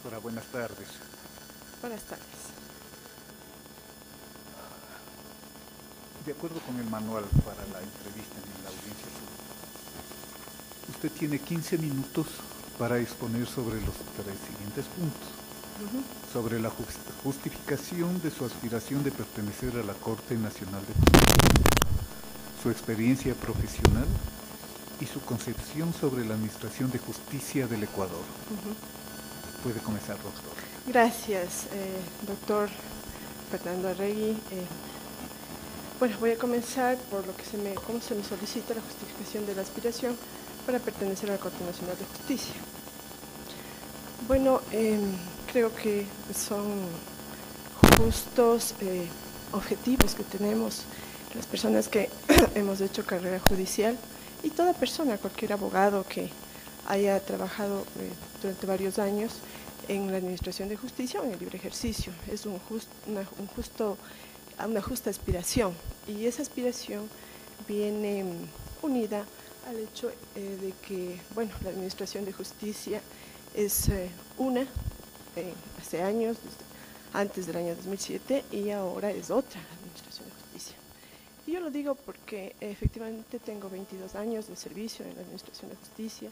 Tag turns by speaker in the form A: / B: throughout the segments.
A: Doctora, buenas tardes.
B: Buenas tardes.
A: De acuerdo con el manual para la entrevista en la audiencia pública, usted tiene 15 minutos para exponer sobre los tres siguientes puntos.
B: Ujú.
A: Sobre la justificación de su aspiración de pertenecer a la Corte Nacional de Justicia, su experiencia profesional y su concepción sobre la administración de justicia del Ecuador.
B: Ujú.
A: Puede comenzar, doctor.
B: Gracias, doctor Fernando Arregui. Bueno, voy a comenzar por cómo se me solicita la justificación de la aspiración para pertenecer a la Corte Nacional de Justicia. Bueno, creo que son justos objetivos que tenemos las personas que hemos hecho carrera judicial y toda persona, cualquier abogado que haya trabajado durante varios años en la administración de justicia o en el libre ejercicio. Es una justa aspiración, y esa aspiración viene unida al hecho de que, bueno, la administración de justicia es hace años, antes del año 2007, y ahora es otra administración de justicia. Y yo lo digo porque efectivamente tengo 22 años de servicio en la administración de justicia.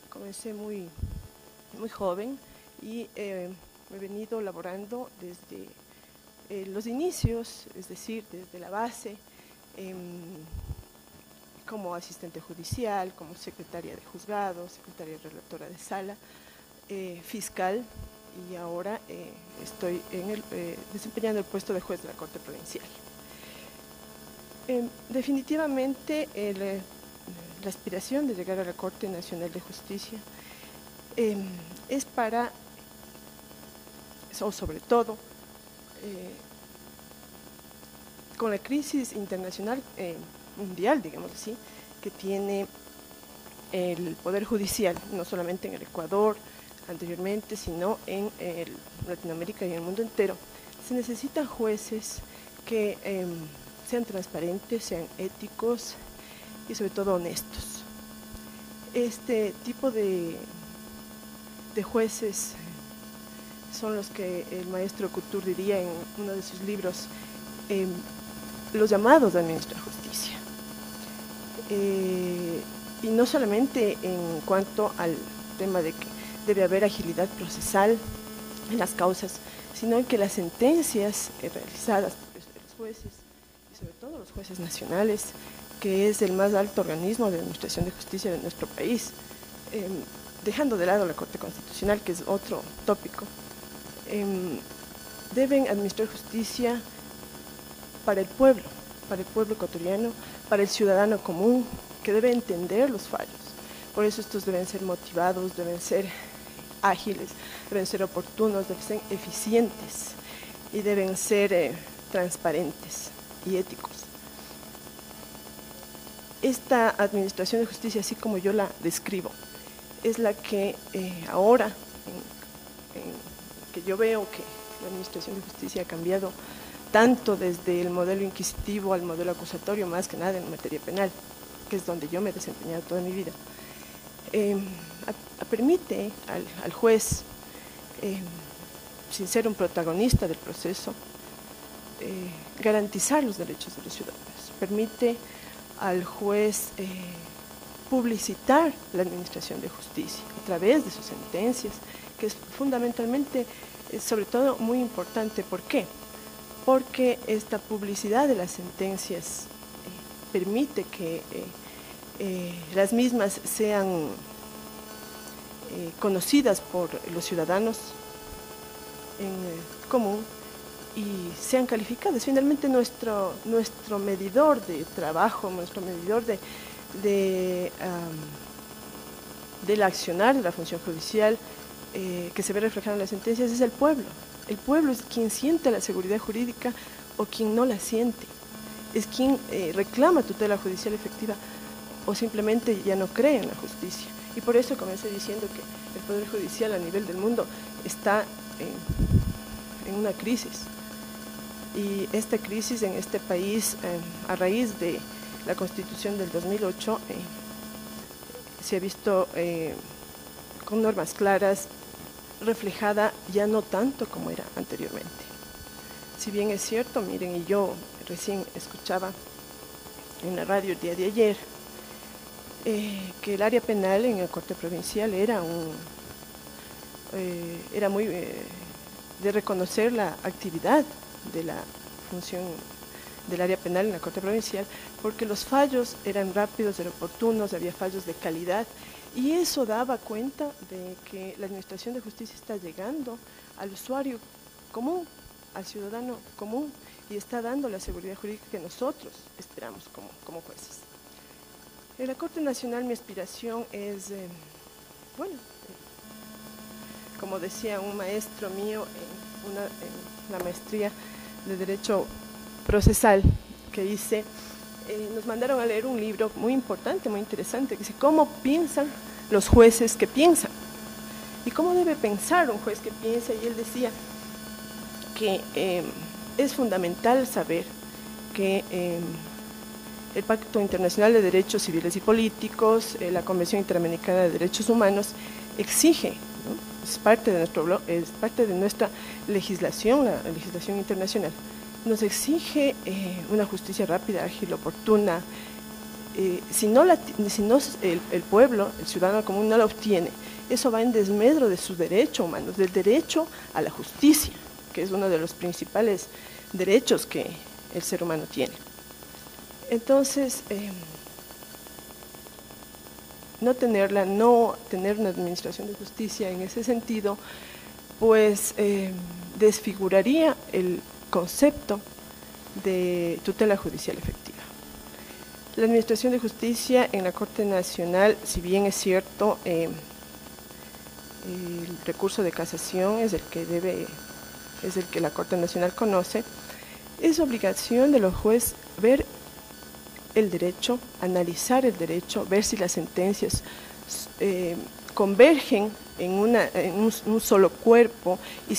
B: Comencé muy joven y he venido laborando desde los inicios, es decir, desde la base, como asistente judicial, como secretaria de juzgado, secretaria relatora de sala, fiscal, y ahora estoy desempeñando el puesto de juez de la Corte Provincial. Definitivamente la aspiración de llegar a la Corte Nacional de Justicia es para, o sobre todo, con la crisis internacional mundial, digamos así, que tiene el Poder Judicial, no solamente en el Ecuador anteriormente, sino en Latinoamérica y en el mundo entero. Se necesitan jueces que sean transparentes, sean éticos y sobre todo honestos. Este tipo de jueces son los que el maestro Couture diría en uno de sus libros, los llamados a administrar justicia. Y no solamente en cuanto al tema de que debe haber agilidad procesal en las causas, sino en que las sentencias realizadas por los jueces, y sobre todo los jueces nacionales, que es el más alto organismo de administración de justicia de nuestro país, dejando de lado la Corte Constitucional, que es otro tópico, deben administrar justicia para el pueblo ecuatoriano, para el ciudadano común, que debe entender los fallos. Por eso estos deben ser motivados, deben ser ágiles, deben ser oportunos, deben ser eficientes y deben ser transparentes y éticos. Esta administración de justicia, así como yo la describo, es la que ahora, que yo veo que la administración de justicia ha cambiado tanto desde el modelo inquisitivo al modelo acusatorio, más que nada en materia penal, que es donde yo me he desempeñado toda mi vida, permite al juez, sin ser un protagonista del proceso, garantizar los derechos de los ciudadanos. Permite al juez publicitar la administración de justicia a través de sus sentencias, que es fundamentalmente, sobre todo, muy importante. ¿Por qué? Porque esta publicidad de las sentencias permite que las mismas sean conocidas por los ciudadanos en común y sean calificadas. Finalmente nuestro medidor de trabajo, nuestro medidor del accionar de la función judicial que se ve reflejado en las sentencias es el pueblo. El pueblo es quien siente la seguridad jurídica o quien no la siente. Es quien reclama tutela judicial efectiva o simplemente ya no cree en la justicia. Y por eso comencé diciendo que el Poder Judicial a nivel del mundo está en una crisis. Y esta crisis en este país, a raíz de la Constitución del 2008, se ha visto con normas claras, reflejada ya no tanto como era anteriormente. Si bien es cierto, miren, y yo recién escuchaba en la radio el día de ayer que el área penal en la Corte Provincial era muy de reconocer la actividad de la función del área penal en la Corte Provincial, porque los fallos eran rápidos, eran oportunos, había fallos de calidad, y eso daba cuenta de que la Administración de Justicia está llegando al usuario común, al ciudadano común, y está dando la seguridad jurídica que nosotros esperamos como jueces. En la Corte Nacional mi aspiración es, como decía un maestro mío en la maestría de Derecho Procesal que hice, nos mandaron a leer un libro muy importante, muy interesante, que dice cómo piensan los jueces que piensan y cómo debe pensar un juez que piensa, y él decía que es fundamental saber que el Pacto Internacional de Derechos Civiles y Políticos, la Convención Interamericana de Derechos Humanos exige, ¿no? es parte de nuestra legislación, la legislación internacional, nos exige una justicia rápida, ágil, oportuna. Si no el pueblo, el ciudadano común no la obtiene, eso va en desmedro de su derecho humano, del derecho a la justicia, que es uno de los principales derechos que el ser humano tiene. Entonces, no tener una administración de justicia en ese sentido, pues desfiguraría el concepto de tutela judicial efectiva. La administración de justicia en la Corte Nacional, si bien es cierto, el recurso de casación es el que la Corte Nacional conoce, es obligación de los jueces ver el derecho, analizar el derecho, ver si las sentencias convergen en un solo cuerpo y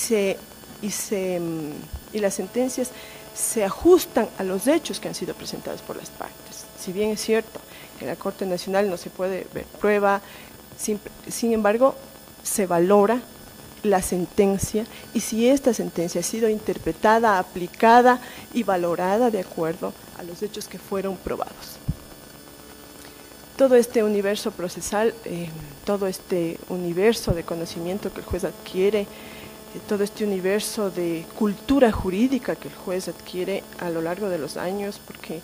B: las sentencias se ajustan a los hechos que han sido presentados por las partes. Si bien es cierto, en la Corte Nacional no se puede ver prueba, sin embargo, se valora la sentencia y si esta sentencia ha sido interpretada, aplicada y valorada de acuerdo a los hechos que fueron probados. Todo este universo procesal, todo este universo de conocimiento que el juez adquiere, todo este universo de cultura jurídica que el juez adquiere a lo largo de los años, porque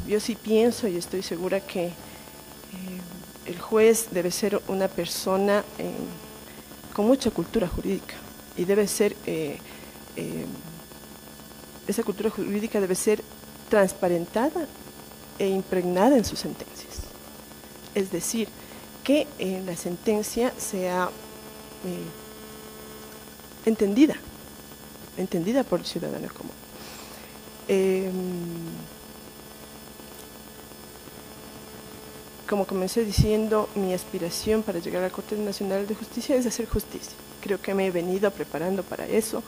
B: yo sí pienso y estoy segura que el juez debe ser una persona con mucha cultura jurídica y debe ser, esa cultura jurídica debe ser transparentada e impregnada en sus sentencias. Es decir, que la sentencia sea entendida por el ciudadano común. Como comencé diciendo, mi aspiración para llegar a la Corte Nacional de Justicia es hacer justicia. Creo que me he venido preparando para eso.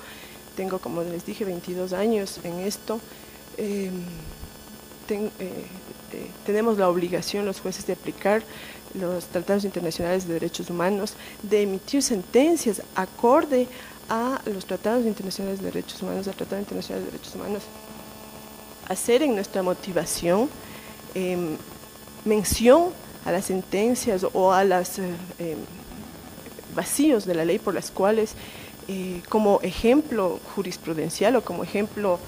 B: Tengo, como les dije, 22 años en esto. Tenemos la obligación, los jueces, de aplicar los tratados internacionales de derechos humanos, de emitir sentencias acorde a los tratados internacionales de derechos humanos, al Tratado Internacional de Derechos Humanos, hacer en nuestra motivación mención a las sentencias o a los vacíos de la ley por las cuales, como ejemplo jurisprudencial o como ejemplo,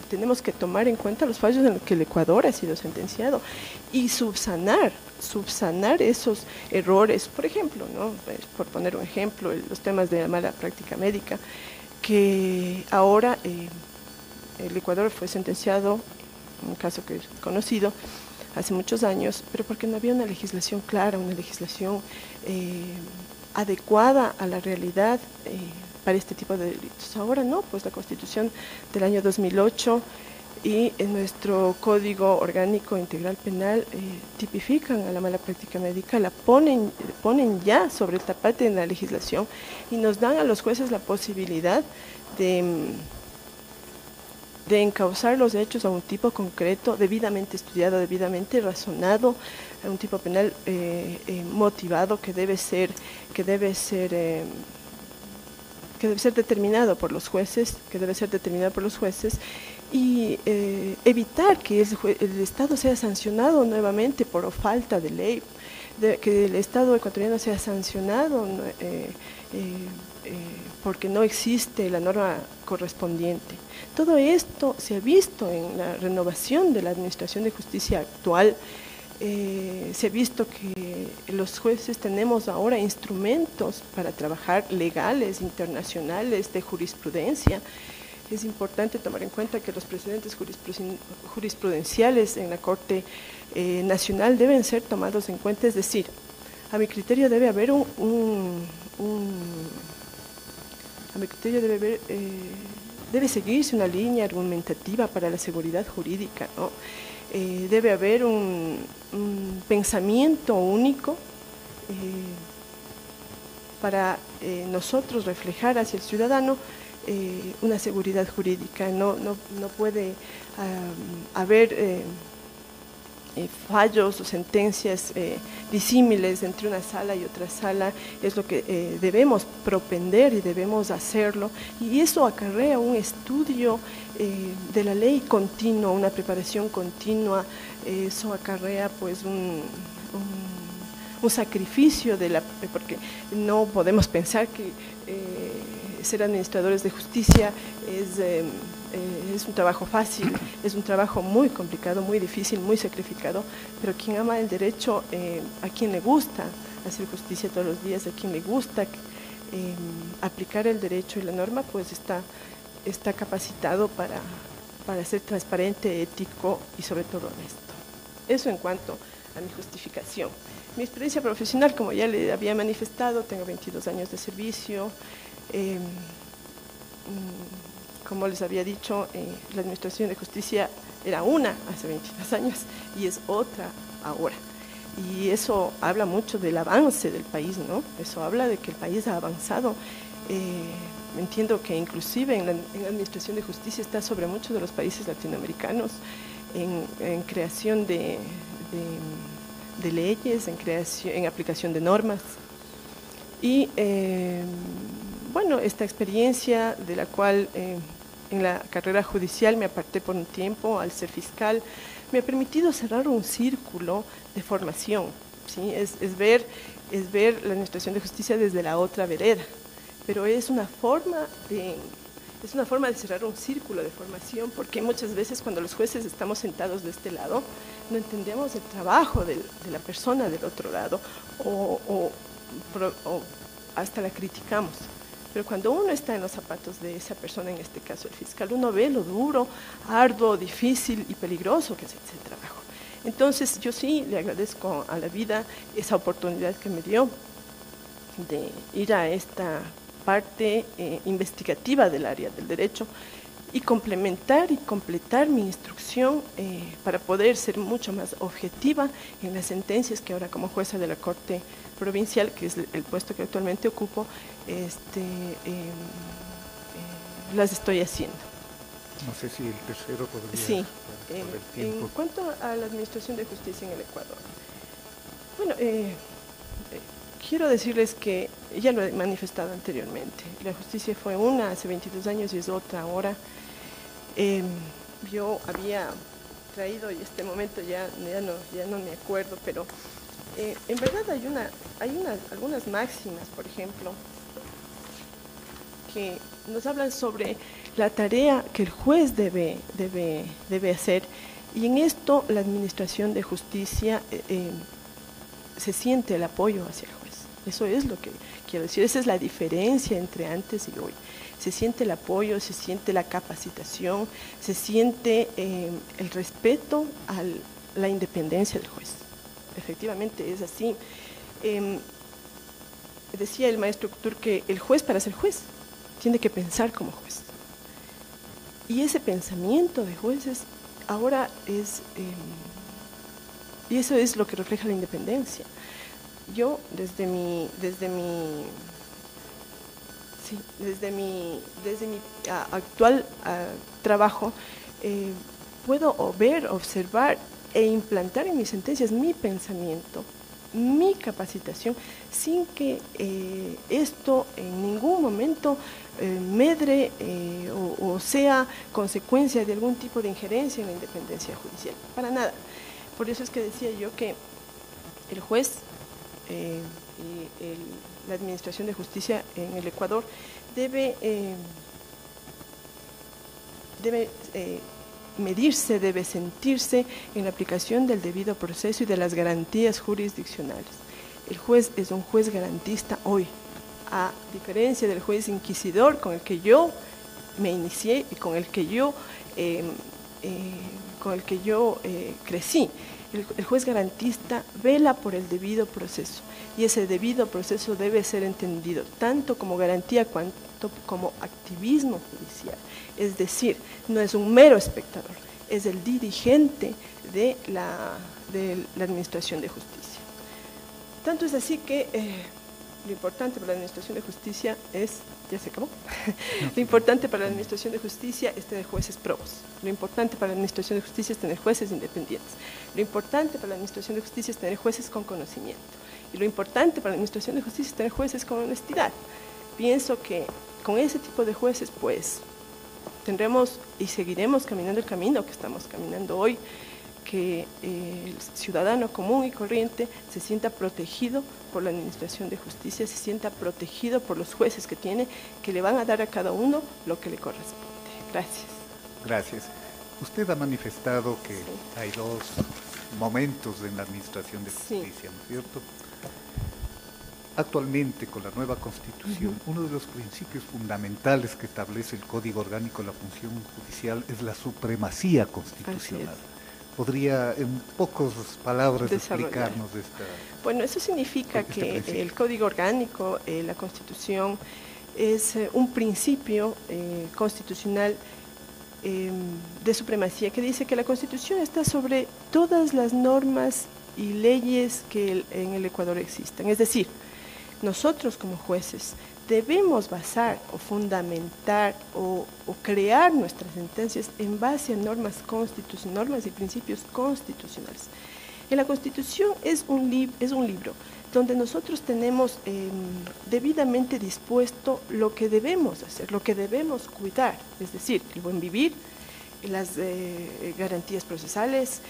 B: tenemos que tomar en cuenta los fallos en los que el Ecuador ha sido sentenciado y subsanar esos errores. Por ejemplo, ¿no? Por poner un ejemplo, los temas de la mala práctica médica, que ahora el Ecuador fue sentenciado, un caso que es conocido hace muchos años, pero porque no había una legislación clara, una legislación adecuada a la realidad para este tipo de delitos. Ahora no, pues la Constitución del año 2008 y en nuestro Código Orgánico Integral Penal tipifican a la mala práctica médica, la ponen ya sobre el tapete en la legislación y nos dan a los jueces la posibilidad de de encauzar los hechos a un tipo concreto, debidamente estudiado, debidamente razonado, a un tipo penal motivado que debe ser determinado por los jueces, y evitar que el Estado sea sancionado nuevamente por falta de ley, que el Estado ecuatoriano sea sancionado porque no existe la norma correspondiente. Todo esto se ha visto en la renovación de la Administración de Justicia actual. Se ha visto que los jueces tenemos ahora instrumentos para trabajar legales, internacionales, de jurisprudencia. Es importante tomar en cuenta que los precedentes jurisprudenciales en la Corte Nacional deben ser tomados en cuenta, es decir, a mi criterio debe haber debe seguirse una línea argumentativa para la seguridad jurídica, ¿no? Debe haber un pensamiento único para nosotros reflejar hacia el ciudadano una seguridad jurídica. No puede haber fallos o sentencias disímiles entre una sala y otra sala. Es lo que debemos propender y debemos hacerlo, y eso acarrea un estudio de la ley continuo, una preparación continua. Eso acarrea pues un sacrificio porque no podemos pensar que ser administradores de justicia es un trabajo fácil. Es un trabajo muy complicado, muy difícil, muy sacrificado, pero quien ama el derecho, a quien le gusta hacer justicia todos los días, a quien le gusta aplicar el derecho y la norma, pues está capacitado para ser transparente, ético y sobre todo honesto. Eso en cuanto a mi justificación. Mi experiencia profesional, como ya le había manifestado, tengo 22 años de servicio. Como les había dicho, la Administración de Justicia era una hace 22 años y es otra ahora. Y eso habla mucho del avance del país, ¿no? Eso habla de que el país ha avanzado. Entiendo que inclusive en la Administración de Justicia está sobre muchos de los países latinoamericanos en creación de leyes, en aplicación de normas. Y bueno, esta experiencia de la cual en la carrera judicial me aparté por un tiempo al ser fiscal, me ha permitido cerrar un círculo de formación, ¿sí? Es ver la Administración de Justicia desde la otra vereda, pero es una forma de cerrar un círculo de formación, porque muchas veces cuando los jueces estamos sentados de este lado, no entendemos el trabajo de la persona del otro lado, o hasta la criticamos. Pero cuando uno está en los zapatos de esa persona, en este caso el fiscal, uno ve lo duro, arduo, difícil y peligroso que es ese trabajo. Entonces yo sí le agradezco a la vida esa oportunidad que me dio de ir a esta parte investigativa del área del derecho y complementar y completar mi instrucción para poder ser mucho más objetiva en las sentencias que ahora como jueza de la Corte Provincial, que es el puesto que actualmente ocupo, las estoy haciendo.
A: No sé si el tercero podría...
B: Sí, en cuanto a la Administración de Justicia en el Ecuador. Bueno, quiero decirles que ya lo he manifestado anteriormente. La justicia fue una hace 22 años y es otra ahora. Yo había traído, y este momento ya no me acuerdo, pero en verdad hay algunas máximas, por ejemplo, que nos hablan sobre la tarea que el juez debe hacer, y en esto la Administración de Justicia se siente el apoyo hacia el juez. Eso es lo que quiero decir, esa es la diferencia entre antes y hoy. Se siente el apoyo, se siente la capacitación, se siente el respeto a la independencia del juez. Efectivamente es así. Decía el maestro Couture que el juez, para ser juez, tiene que pensar como juez. Y ese pensamiento de jueces ahora y eso es lo que refleja la independencia. Yo desde mi actual trabajo puedo ver, observar e implantar en mis sentencias mi pensamiento, mi capacitación, sin que esto en ningún momento medre o sea consecuencia de algún tipo de injerencia en la independencia judicial. Para nada. Por eso es que decía yo que el juez y la administración de justicia en el Ecuador debe medirse, debe sentirse en la aplicación del debido proceso y de las garantías jurisdiccionales. El juez es un juez garantista hoy, a diferencia del juez inquisidor con el que yo me inicié y con el que yo crecí. El juez garantista vela por el debido proceso y ese debido proceso debe ser entendido tanto como garantía cuanto como activismo judicial. Es decir, no es un mero espectador, es el dirigente de la administración de justicia. Tanto es así que lo importante para la administración de justicia es, ¿ya se acabó? Lo importante para la administración de justicia es tener jueces probos. Lo importante para la administración de justicia es tener jueces independientes. Lo importante para la administración de justicia es tener jueces con conocimiento. Y lo importante para la administración de justicia es tener jueces con honestidad. Pienso que con ese tipo de jueces, pues, tendremos y seguiremos caminando el camino que estamos caminando hoy, que el ciudadano común y corriente se sienta protegido por la administración de justicia, se sienta protegido por los jueces que tiene, que le van a dar a cada uno lo que le corresponde. Gracias.
A: Gracias. Usted ha manifestado que hay dos momentos en la administración de justicia, ¿no es cierto? Actualmente, con la nueva Constitución, uno de los principios fundamentales que establece el Código Orgánico de la Función Judicial es la supremacía constitucional. ¿Podría, en pocas palabras, explicarnos esta?
B: Bueno, eso significa que el Código Orgánico, la Constitución, es un principio constitucional de supremacía que dice que la Constitución está sobre todas las normas y leyes que en el Ecuador existen. Es decir, nosotros como jueces debemos basar o fundamentar o crear nuestras sentencias en base a normas y principios constitucionales. En la Constitución es un libro donde nosotros tenemos debidamente dispuesto lo que debemos hacer, lo que debemos cuidar, es decir, el buen vivir, las garantías procesales,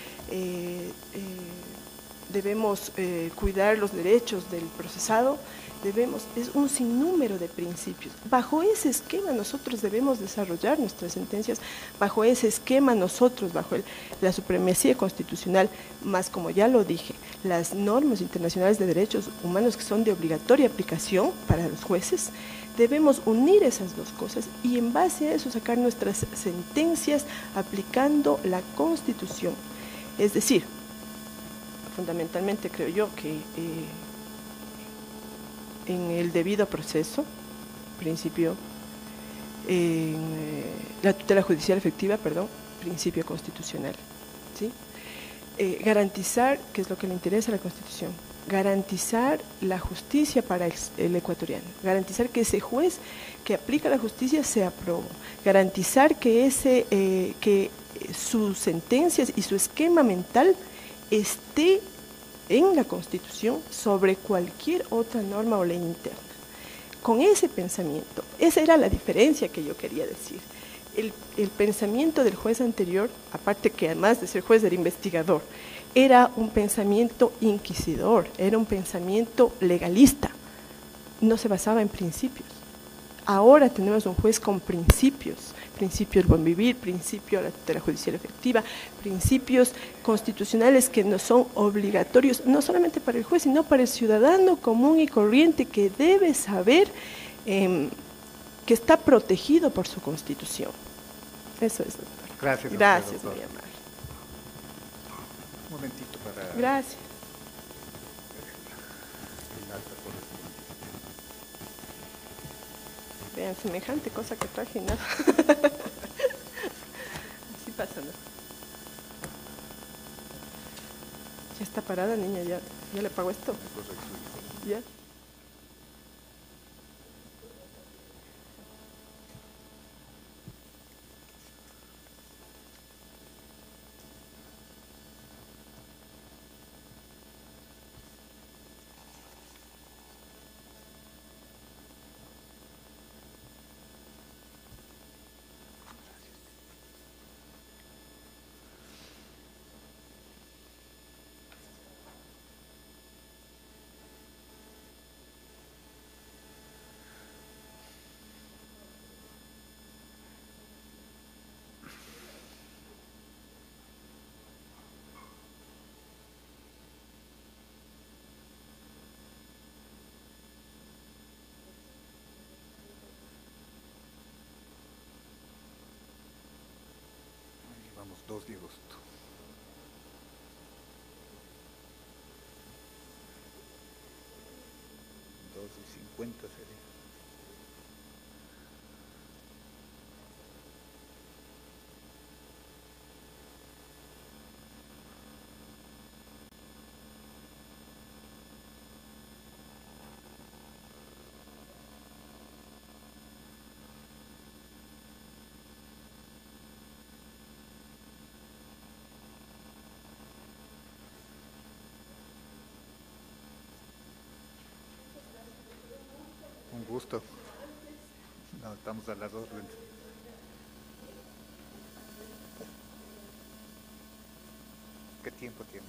B: debemos cuidar los derechos del procesado, es un sinnúmero de principios. Bajo ese esquema nosotros debemos desarrollar nuestras sentencias, bajo ese esquema nosotros, bajo la supremacía constitucional, más como ya lo dije, las normas internacionales de derechos humanos que son de obligatoria aplicación para los jueces, debemos unir esas dos cosas y en base a eso sacar nuestras sentencias aplicando la Constitución. Es decir, fundamentalmente creo yo que en el debido proceso, principio, la tutela judicial efectiva, principio constitucional, ¿sí? Garantizar, que es lo que le interesa a la Constitución, garantizar la justicia para el ecuatoriano, garantizar que ese juez que aplica la justicia sea aprobado, garantizar que sus sentencias y su esquema mental esté en la Constitución sobre cualquier otra norma o ley interna. Con ese pensamiento, esa era la diferencia que yo quería decir. El pensamiento del juez anterior, aparte que además de ser juez era investigador, era un pensamiento inquisidor, era un pensamiento legalista, no se basaba en principios. Ahora tenemos un juez con principio del buen vivir, principio de la tutela judicial efectiva, principios constitucionales que no son obligatorios, no solamente para el juez, sino para el ciudadano común y corriente que debe saber que está protegido por su Constitución. Eso es, doctor.
A: Gracias.
B: Gracias, muy amable.
A: Un momentito para...
B: Gracias. Vean, semejante cosa que traje y nada. Así pasa, ¿no? Ya está parada, niña, ya le pago esto. ¿Ya?
A: Estamos 2 de agosto. Dos y 50 sería. Un gusto. No, estamos a las órdenes. ¿Qué tiempo tiene?